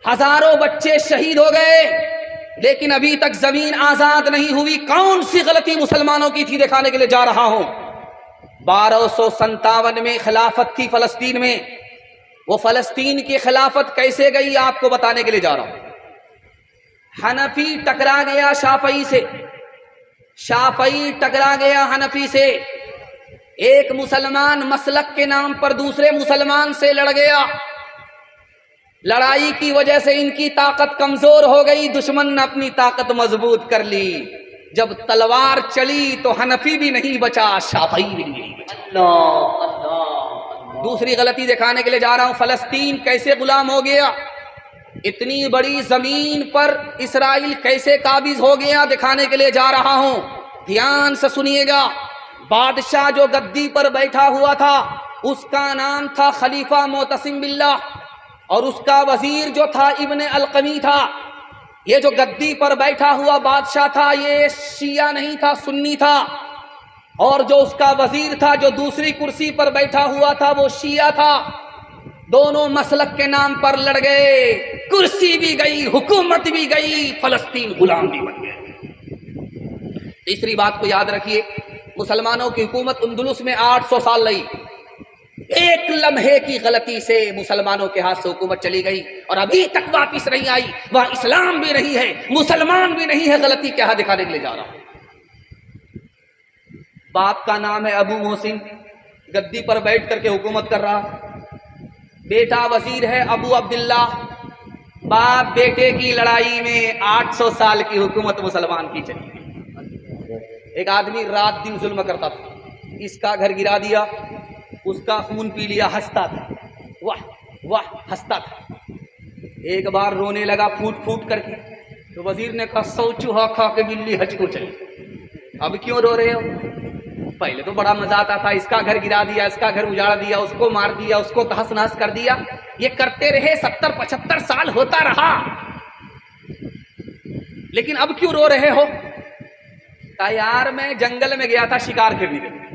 ہزاروں بچے شہید ہو گئے، لیکن ابھی تک زمین آزاد نہیں ہوئی۔ کون سی غلطی مسلمانوں کی تھی دکھانے کے لیے جا رہا ہوں۔ 1257 میں خلافت تھی فلسطین میں، وہ فلسطین کی خلافت کیسے گئی آپ کو بتانے کے لیے جا رہا ہوں۔ حنفی ٹکرا گیا شافعی سے، شافعی ٹکرا گیا حنفی سے، ایک مسلمان مسلک کے نام پر دوسرے مسلمان سے لڑ گیا، لڑائی کی وجہ سے ان کی طاقت کمزور ہو گئی، دشمن نے اپنی طاقت مضبوط کر لی، جب تلوار چلی تو حنفی بھی نہیں بچا، شافعی بھی نہیں بچا۔ اللہ اللہ۔ دوسری غلطی دکھانے کے لیے جا رہا ہوں، فلسطین کیسے غلام ہو گیا، اتنی بڑی زمین پر اسرائیل کیسے قابض ہو گیا دکھانے کے لیے جا رہا ہوں، دھیان سے سنیے گا۔ بادشاہ جو گدی پر بیٹھا ہوا تھا اس کا نام تھا خلیفہ معتصم باللہ، اور اس کا وزیر جو تھا ابن القمی تھا۔ یہ جو گدی پر بیٹھا ہوا بادشاہ تھا یہ شیعہ نہیں تھا، سنی تھا، اور جو اس کا وزیر تھا جو دوسری کرسی پر بیٹھا ہوا تھا وہ شیعہ تھا۔ دونوں مسلک کے نام پر لڑ گئے، کرسی بھی گئی، حکومت بھی گئی، فلسطین غلام بھی بن گئے۔ تیسری بات کو یاد رکھیے، مسلمانوں کی حکومت اندلس میں 800 سال رہی، ایک لمحے کی غلطی سے مسلمانوں کے ہاتھ سے حکومت چلی گئی اور ابھی تک واپس نہیں آئی، وہاں اسلام بھی نہیں ہے، مسلمان بھی نہیں ہے۔ غلطی کیا ہے دکھانے کے لیے جا رہا ہوں۔ باپ کا نام ہے ابو محسن، گدی پر بیٹھ کر کے حکومت کر رہا، بیٹا وزیر ہے ابو عبداللہ، باپ بیٹے کی لڑائی میں 800 سال کی حکومت مسلمان کی چلی گئی۔ ایک آدمی رات دن ظلم کرتا تھا، اس کا گھر گرا دیا، اس کا خون پی لیا، ہنستا تھا، واہ واہ ہنستا تھا۔ ایک بار رونے لگا پھوٹ پھوٹ کر کے، تو وزیر نے کہا 100 چوہا کھا کے بلی حج کو چلی، اب کیوں رو رہے ہو؟ پہلے تو بڑا مزہ آتا تھا، اس کا گھر گرا دیا، اس کا گھر اجاڑ دیا، اس کو مار دیا، اس کو تہس نہس کر دیا، یہ کرتے رہے 70-75 سال ہوتا رہا، لیکن اب کیوں رو رہے ہو؟ کہا یار میں جنگل میں گیا تھا شکار کھیلنے کے لیے،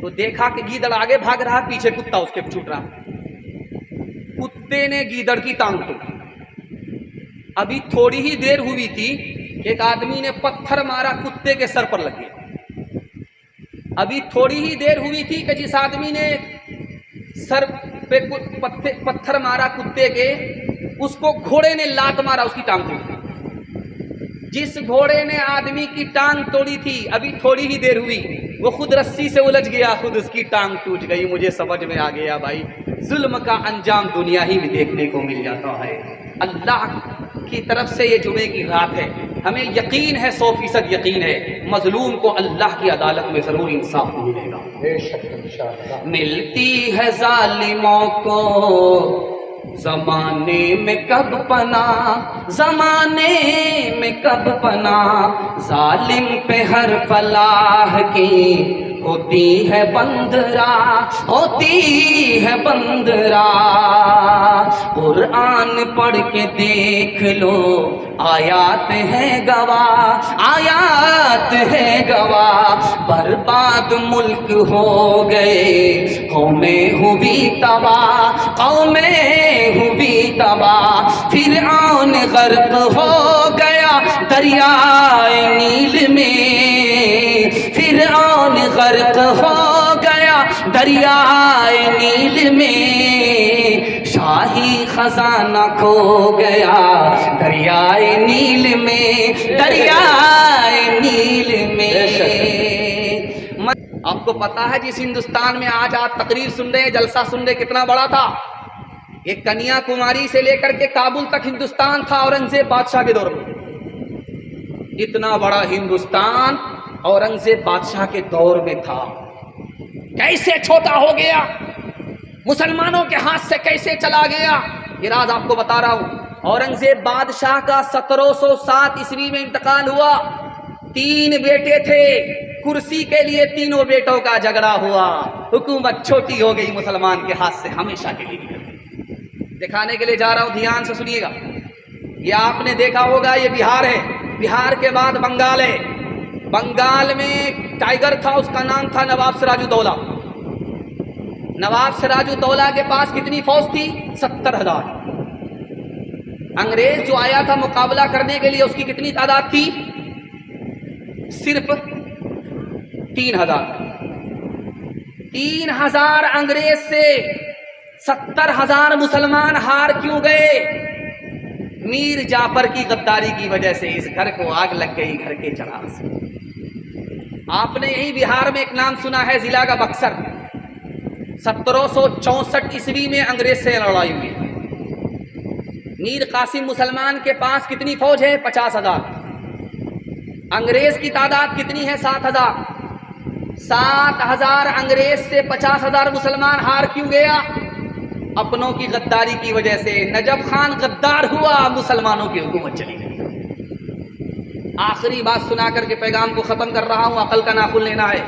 تو دیکھا کہ گیدڑ آگے بھاگ رہا، پیچھے کتا اس کے چھوٹ رہا، کتے نے گیدڑ کی ٹانگ توڑی۔ ابھی تھوڑی ہی دیر ہوئی تھی، ایک آدمی نے پتھر مارا، کتے کے سر پر لگ گیا۔ ابھی تھوڑی ہی دیر ہوئی تھی کہ جس آدمی نے سر پہ پتھر مارا کتے کے، اس کو گھوڑے نے لات مارا، اس کی ٹانگ توڑ دی۔ جس گھوڑے نے آدمی کی ٹانگ توڑی تھی ابھی تھوڑی ہی دیر ہوئی، وہ خود رسی سے الجھ گیا، خود اس کی ٹانگ ٹوٹ گئی۔ مجھے سمجھ میں آ گیا بھائی ظلم کا انجام دنیا ہی میں دیکھنے کو مل جاتا ہے۔ اللہ کی طرف سے یہ جمعے کی رات ہے، ہمیں یقین ہے، 100% یقین ہے، مظلوم کو اللہ کی عدالت میں ضرور انصاف ملے گا۔ بے شک انشاءاللہ ملتی ہے ظالموں کو زمانے میں کب پناہ، زمانے میں کب پناہ، ظالم پہ ہر فلاح کی ہوتی ہے بند راہ، ہوتی ہے بند راہ۔ قرآن پڑھ کے دیکھ لو، آیات ہے گواہ، آیات ہے گواہ، برباد ملک ہو گئے، قومیں ہوئی تباہ، قومیں ہوئی تباہ، فرعون غرق ہو گیا دریائے نیل میں، فرعون غرق ہو گیا دریائے نیل میں، شاہی خزانہ کھو گیا دریائے نیل میں، دریائے نیل میں۔ آپ کو پتا ہے جس ہندوستان میں آج آپ تقریر سن رہے ہیں، جلسہ سن رہے، کتنا بڑا تھا؟ یہ کنیا کماری سے لے کر کے کابل تک ہندوستان تھا اورنگزیب بادشاہ کے دور میں۔ اتنا بڑا ہندوستان اورنگزیب بادشاہ کے دور میں تھا، کیسے چھوٹا ہو گیا، مسلمانوں کے ہاتھ سے کیسے چلا گیا، یہ راز آپ کو بتا رہا ہوں۔ اورنگزیب بادشاہ کا 1707 عیسوی میں انتقال ہوا، 3 بیٹے تھے، کرسی کے لیے تینوں بیٹوں کا جھگڑا ہوا، حکومت چھوٹی ہو گئی مسلمان کے ہاتھ سے ہمیشہ کے لیے نکل گئی۔ دکھانے کے لیے جا رہا ہوں، دھیان سے سنیے گا، یہ آپ نے دیکھا ہوگا، یہ بہار ہے، بہار کے بعد بنگال ہے، بنگال میں ٹائیگر تھا، اس کا نام تھا نواب سراج الدولہ۔ نواب سراج الدولہ کے پاس کتنی فوج تھی؟ 70,000۔ انگریز جو آیا تھا مقابلہ کرنے کے لیے اس کی کتنی تعداد تھی؟ صرف 3000۔ 3000 انگریز سے 70,000 مسلمان ہار کیوں گئے؟ میر جعفر کی غداری کی وجہ سے۔ اس گھر کو آگ لگ گئی گھر کے چراغ سے۔ آپ نے یہی بہار میں ایک نام سنا ہے، ضلع کا بکسر۔ 1764 عیسوی میں انگریز سے لڑائی ہوئی۔ میر قاسم مسلمان کے پاس کتنی فوج ہے؟ 50,000۔ انگریز کی تعداد کتنی ہے؟ 7,000۔ 7,000 انگریز سے 50,000 مسلمان ہار کیوں گیا؟ اپنوں کی غداری کی وجہ سے۔ نجف خان غدار ہوا، مسلمانوں کی حکومت چلی گئی۔ آخری بات سنا کر کے پیغام کو ختم کر رہا ہوں، عقل کا ناخن لینا ہے۔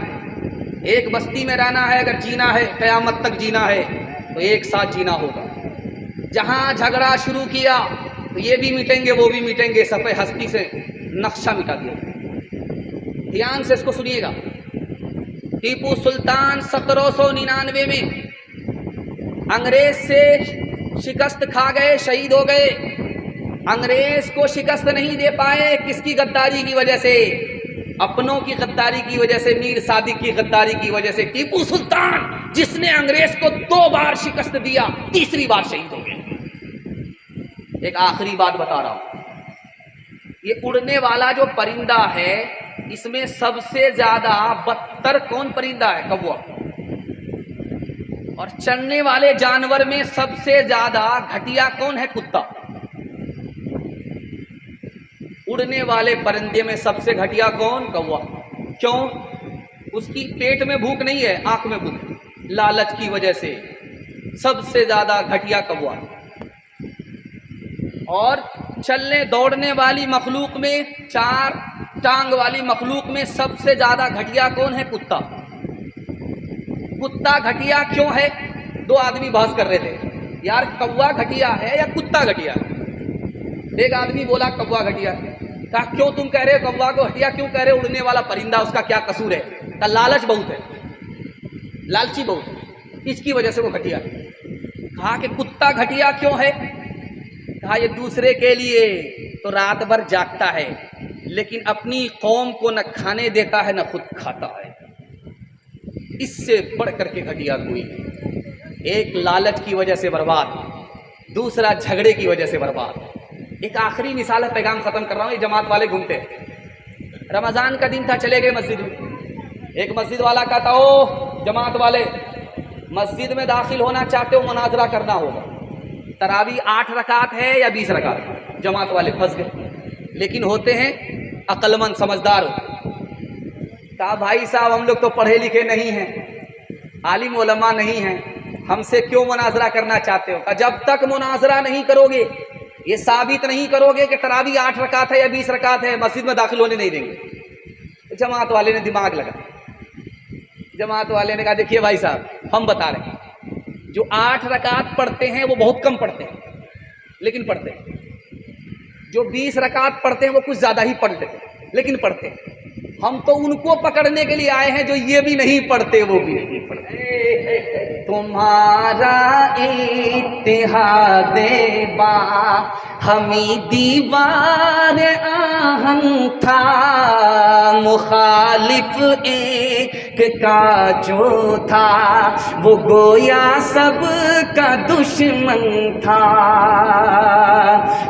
ایک بستی میں رہنا ہے، اگر جینا ہے، قیامت تک جینا ہے تو ایک ساتھ جینا ہوگا۔ جہاں جھگڑا شروع کیا تو یہ بھی مٹیں گے وہ بھی مٹیں گے، صفحہ ہستی سے نقشہ مٹا دیا۔ دھیان سے اس کو سنیے گا۔ ٹیپو سلطان 1799 میں انگریز سے شکست کھا گئے، شہید ہو گئے۔ انگریز کو شکست نہیں دے پائے، کس کی غداری کی وجہ سے؟ اپنوں کی غداری کی وجہ سے، میر صادق کی غداری کی وجہ سے۔ ٹیپو سلطان جس نے انگریز کو 2 بار شکست دیا، تیسری بار شہید ہو گئے۔ ایک آخری بات بتا رہا ہوں، یہ اڑنے والا جو پرندہ ہے اس میں سب سے زیادہ بدتر کون پرندہ ہے؟ کوا۔ اور چلنے والے جانور میں سب سے زیادہ گھٹیا کون ہے؟ کتا۔ اڑنے والے پرندے میں سب سے گھٹیا کون؟ کوا۔ کیوں؟ اس کی پیٹ میں بھوک نہیں ہے، آنکھ میں بھوک، لالچ کی وجہ سے سب سے زیادہ گھٹیا کوا۔ اور چلنے دوڑنے والی مخلوق میں، 4 ٹانگ والی مخلوق میں سب سے زیادہ گھٹیا کون ہے؟ کتا۔ کتا گھٹیا کیوں ہے؟ 2 آدمی بحث کر رہے تھے، یار کوا گھٹیا ہے یا کتا گھٹیا ہے؟ ایک آدمی بولا کوا گھٹیا ہے۔ کہا کیوں تم کہہ رہے ہو کوا کو گھٹیا کیوں کہہ رہے ہو؟ اڑنے والا پرندہ، اس کا کیا قصور ہے؟ کہا لالچ بہت ہے، لالچی بہت ہے، اس کی وجہ سے وہ گھٹیا ہے۔ کہا کہ کتا گھٹیا کیوں ہے؟ کہا یہ دوسرے کے لیے تو رات بھر جاگتا ہے لیکن اپنی قوم کو نہ کھانے دیتا ہے نہ خود کھاتا ہے، اس سے بڑھ کر کے گھٹیا کوئی نہیں۔ ایک لالچ کی وجہ سے برباد، دوسرا جھگڑے کی وجہ سے برباد۔ ایک آخری مثال ہے، پیغام ختم کر رہا ہوں۔ یہ جماعت والے گھومتے ہیں، رمضان کا دن تھا، چلے گئے مسجد میں۔ ایک مسجد والا کہتا او جماعت والے، مسجد میں داخل ہونا چاہتے ہو مناظرہ کرنا ہوگا، تراویح 8 رکعت ہے یا 20 رکعت؟ جماعت والے پھنس گئے، لیکن ہوتے ہیں عقل مند سمجھدار ہوتے۔ کہا بھائی صاحب ہم لوگ تو پڑھے لکھے نہیں ہیں، عالم علماء نہیں ہیں، ہم سے کیوں مناظرہ کرنا چاہتے ہو؟ کہا جب تک مناظرہ نہیں کرو گے، یہ ثابت نہیں کرو گے کہ تراویح 8 رکعت ہے یا 20 رکعت ہے، مسجد میں داخل ہونے نہیں دیں گے۔ جماعت والے نے دماغ لگا، جماعت والے نے کہا دیکھیے بھائی صاحب ہم بتا رہے ہیں، جو 8 رکعت پڑھتے ہیں وہ بہت کم پڑھتے ہیں لیکن پڑھتے ہیں، جو 20 رکعت پڑھتے ہیں وہ کچھ زیادہ ہی پڑھ لیتے ہیں لیکن پڑھتے ہیں۔ ہم تو ان کو پکڑنے کے لیے آئے ہیں جو یہ بھی نہیں پڑھتے وہ بھی نہیں پڑھتے۔ تمہارا اتحاد با ہمیں دیوار آہن تھا، مخالف ایک کا جو تھا وہ گویا سب کا دشمن تھا۔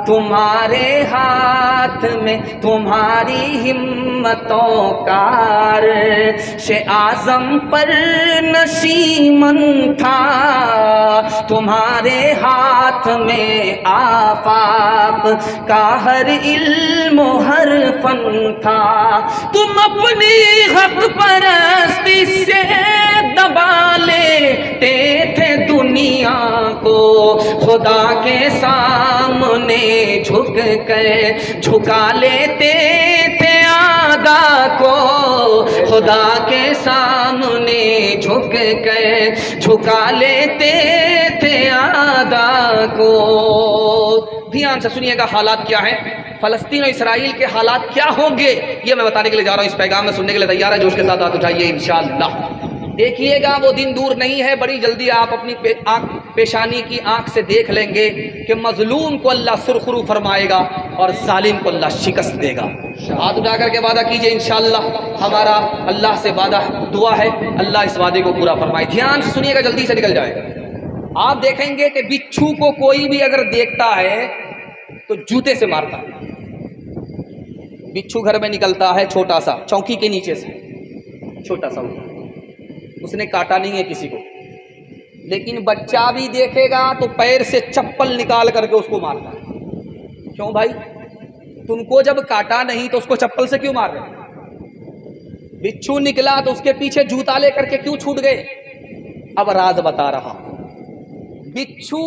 تمہارے ہاتھ میں تمہاری ہمتوں کا عرش اعظم پر نشیمن تھا، تمہارے ہاتھ میں آفاق کا ہر علم و ہر فن تھا۔ تم اپنی حق پرستی سے دبا لیتے تھے دنیا کو، خدا کے سامنے جھک کر جھکا لیتے تھے آدھا کو، خدا کے سامنے جھک کر جھکا لیتے تھے آدھا کو۔ دھیان سے سنیے گا حالات کیا ہیں، فلسطین اور اسرائیل کے حالات کیا ہوں گے یہ میں بتانے کے لیے جا رہا ہوں۔ اس پیغام میں سننے کے لیے تیار ہے؟ جوش کے ساتھ ہاتھ اٹھائیے انشاءاللہ۔ دیکھیے گا وہ دن دور نہیں ہے، بڑی جلدی آپ اپنی پیشانی کی آنکھ سے دیکھ لیں گے کہ مظلوم کو اللہ سرخرو فرمائے گا اور ظالم کو اللہ شکست دے گا۔ ہاتھ اٹھا کر کے وعدہ کیجئے انشاءاللہ، ہمارا اللہ سے وعدہ دعا ہے اللہ اس وعدے کو پورا فرمائے۔ دھیان سے سنیے گا، جلدی سے نکل جائے گا۔ آپ دیکھیں گے کہ بچھو کو کوئی بھی اگر دیکھتا ہے تو جوتے سے مارتا ہے۔ بچھو گھر میں نکلتا ہے چھوٹا سا، چوکی کے نیچے سے چھوٹا سا، اس نے کاٹا نہیں ہے کسی کو، لیکن بچہ بھی دیکھے گا تو پیر سے چپل نکال کر کے اس کو مارتا ہے۔ کیوں بھائی؟ تم کو جب کاٹا نہیں تو اس کو چپل سے کیوں مار رہے؟ بچھو نکلا تو اس کے پیچھے جوتا لے کر کے کیوں چھوٹ گئے؟ اب راز بتا رہا ہوں۔ بچھو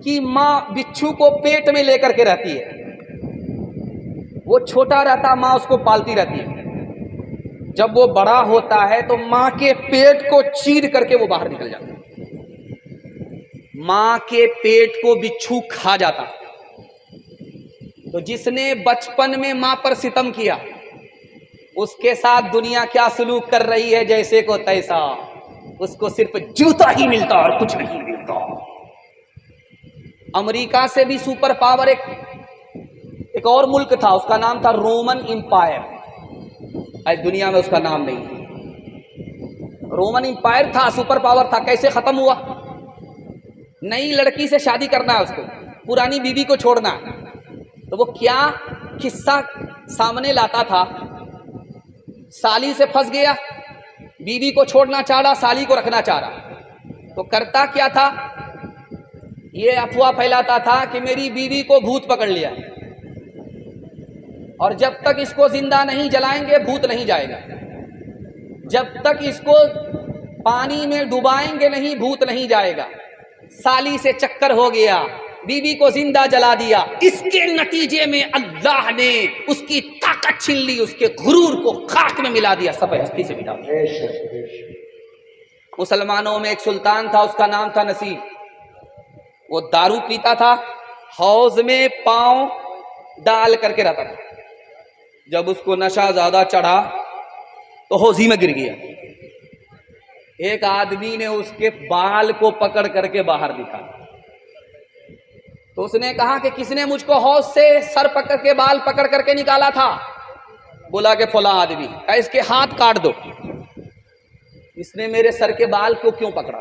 کی ماں بچھو کو پیٹ میں لے کر کے رہتی ہے، وہ چھوٹا رہتا ماں اس کو پالتی رہتی ہے، جب وہ بڑا ہوتا ہے تو ماں کے پیٹ کو چیر کر کے وہ باہر نکل جاتا ہے، ماں کے پیٹ کو بچھو کھا جاتا۔ تو جس نے بچپن میں ماں پر ستم کیا اس کے ساتھ دنیا کیا سلوک کر رہی ہے؟ جیسے کو تیسا، اس کو صرف جوتا ہی ملتا اور کچھ نہیں ملتا۔ امریکہ سے بھی سپر پاور ایک اور ملک تھا، اس کا نام تھا رومن امپائر۔ آج دنیا میں اس کا نام نہیں۔ رومن امپائر تھا، سپر پاور تھا، کیسے ختم ہوا؟ نئی لڑکی سے شادی کرنا ہے اس کو، پرانی بیوی کو چھوڑنا ہے، تو وہ کیا قصہ سامنے لاتا تھا؟ سالی سے پھنس گیا، بیوی کو چھوڑنا چاہ رہا، سالی کو رکھنا چاہ رہا، تو کرتا کیا تھا؟ یہ افواہ پھیلاتا تھا کہ میری بیوی کو بھوت پکڑ لیا، اور جب تک اس کو زندہ نہیں جلائیں گے بھوت نہیں جائے گا، جب تک اس کو پانی میں ڈبائیں گے نہیں بھوت نہیں جائے گا۔ سالی سے چکر ہو گیا، بیوی کو زندہ جلا دیا، اس کے نتیجے میں اللہ نے اس کی طاقت چھین لی، اس کے غرور کو خاک میں ملا دیا، سب ہستی سے مٹا دیا۔ مسلمانوں میں ایک سلطان تھا، اس کا نام تھا نصیر۔ وہ دارو پیتا تھا، حوض میں پاؤں ڈال کر کے رہتا تھا، جب اس کو نشہ زیادہ چڑھا تو حوضی میں گر گیا۔ ایک آدمی نے اس کے بال کو پکڑ کر کے باہر نکالا، تو اس نے کہا کہ کس نے مجھ کو حوض سے سر پکڑ کے بال پکڑ کر کے نکالا تھا؟ بولا کہ فلاں آدمی۔ کہا اس کے ہاتھ کاٹ دو۔ اس نے میرے سر کے بال کو کیوں پکڑا؟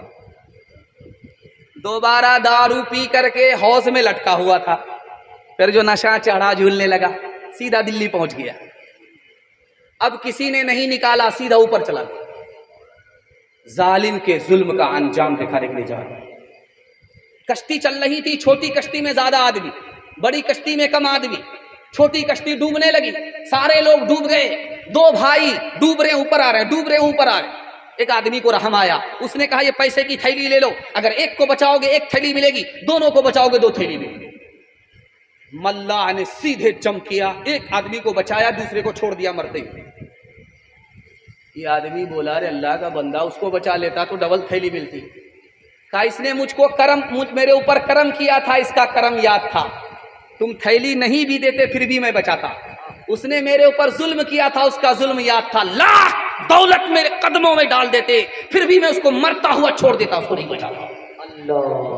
دوبارہ دارو پی کر کے حوض میں لٹکا ہوا تھا، پھر جو نشہ چڑھا جھولنے لگا، سیدھا دلی پہنچ گیا۔ اب کسی نے نہیں نکالا، سیدھا اوپر چلا گیا۔ ظالم کے ظلم کا انجام دکھانے کے لیے جا رہا ہے۔ کشتی چل رہی تھی، چھوٹی کشتی میں زیادہ آدمی، بڑی کشتی میں کم آدمی۔ چھوٹی کشتی ڈوبنے لگی، سارے لوگ ڈوب گئے، دو بھائی ڈوب رہے اوپر آ رہے ہیں، ڈوب رہے اوپر آ رہے ہیں۔ ایک آدمی کو رحم آیا، اس نے کہا یہ پیسے کی تھیلی لے لو، اگر ایک کو بچاؤ گے ایک تھیلی ملے گی، دونوں کو بچاؤ گے دو تھیلی ملے گی۔ ملاح نے سیدھے جمپ کیا، ایک آدمی کو بچایا، دوسرے کو چھوڑ دیا مرتے ہوئے۔ یہ آدمی بولا ارے اللہ کا بندہ، اس کو بچا لیتا تو ڈبل تھیلی ملتی۔ کہا اس نے مجھ کو میرے اوپر کرم کیا تھا، اس کا کرم یاد تھا، تم تھیلی نہیں بھی دیتے پھر بھی میں بچاتا۔ اس نے میرے اوپر ظلم کیا تھا، اس کا ظلم یاد تھا، لاکھ دولت میرے قدموں میں ڈال دیتے پھر بھی میں اس کو مرتا ہوا چھوڑ دیتا، اس کو نہیں بچاتا۔ اللہ